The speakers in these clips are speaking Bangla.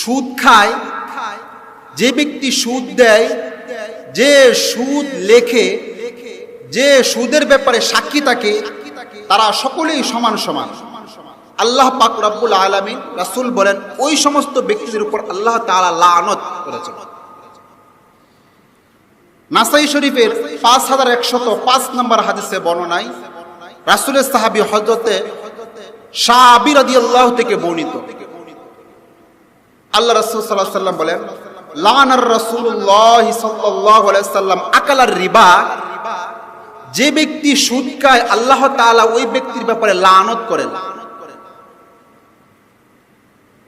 সুদ খায়, যে ব্যক্তি সুদ দেয়, যে সুদ লেখে, যে সুদের ব্যাপারে সাক্ষী থাকে, তারা সকলেই সমান সমান। আল্লাহ পাক রব্বুল আলামিন, রাসূল বলেন, ওই সমস্ত ব্যক্তিদের উপর আল্লাহ তাআলা লানত করেছেন। নাসাই শরীফের 5105 নম্বর হাদিসে বর্ণনায় রাসূলের সাহাবী হযরতে সাহাবী রাদিয়াল্লাহু থেকে বর্ণিত, আল্লাহ রাসূল সাল্লাল্লাহু আলাইহি ওয়াসাল্লাম বলেন, লানার রাসূলুল্লাহ সাল্লাল্লাহু আলাইহি ওয়াসাল্লাম আকালার রিবা, যে ব্যক্তি সুদ খায় আল্লাহ তাআলা ওই ব্যক্তির ব্যাপারে লানত করেন।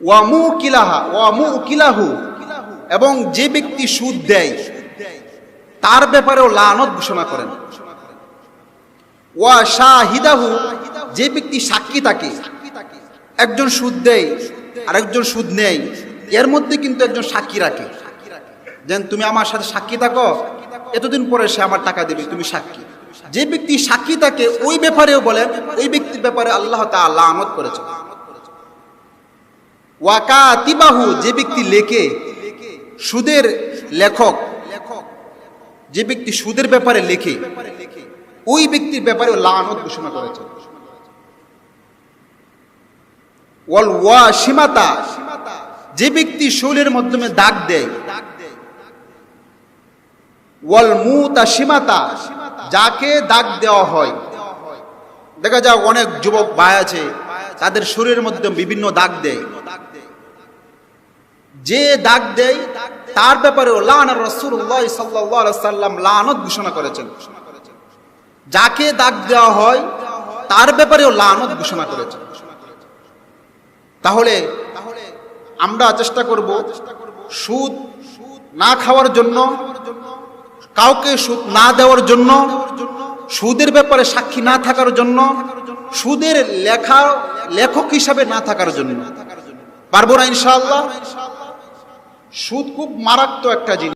ওয়া মুকিলাহু, এবং যে ব্যক্তি সুদ দেয় তার ব্যাপারেও লানত ঘোষণা করেন। ওয়া শাহিদাহু, যে ব্যক্তি সাক্ষী থাকে, একজন সুদ দেয় আর একজন সুদ নেয়, এর মধ্যে কিন্তু একজন সাক্ষী রাখে, যেন তুমি আমার সাথে সাক্ষী থাকো, এতদিন পরে সে আমার টাকা দেবে, তুমি সাক্ষী। যে ব্যক্তি সাক্ষী থাকে ওই ব্যাপারেও বলেন, ওই ব্যক্তির ব্যাপারে আল্লাহ তাআলা লানত করেছেন। ওয়া কাতিবাহু, যে ব্যক্তি লেখে, সুদের লেখক, যে ব্যক্তি সুদের ব্যাপারে লেখে, ওই ব্যক্তির ব্যাপারে লানত ঘোষণা করেছেন। ওয়াল ওয়াশিমাতা, যে ব্যক্তি শরীরের মাধ্যমে দাগ দেয়। ওয়াল মুতাশিমাতা, যাকে দাগ দেওয়া হয়। দেখা যায় অনেক যুবক ভাই আছে, তাদের শরীরের মধ্যে বিভিন্ন দাগ দেয়। যে দাগ দেয় তার ব্যাপারেও লানার রাসূলুল্লাহ সাল্লাল্লাহু আলাইহি ওয়াসাল্লাম লানত ঘোষণা করেছেন। যাকে দাগ দেওয়া হয় তার ব্যাপারেও লানত ঘোষণা করেছেন। তাহলে আমরা চেষ্টা করব সুদ না খাওয়ার জন্য, কাউকে সুদ না দেওয়ার জন্য, সুদের ব্যাপারে সাক্ষী না থাকার জন্য, সুদের লেখক হিসাবে না থাকার জন্য। পারবো না ইনশাআল্লাহ? সুদ খুব মারাত্মক একটা জিনিস।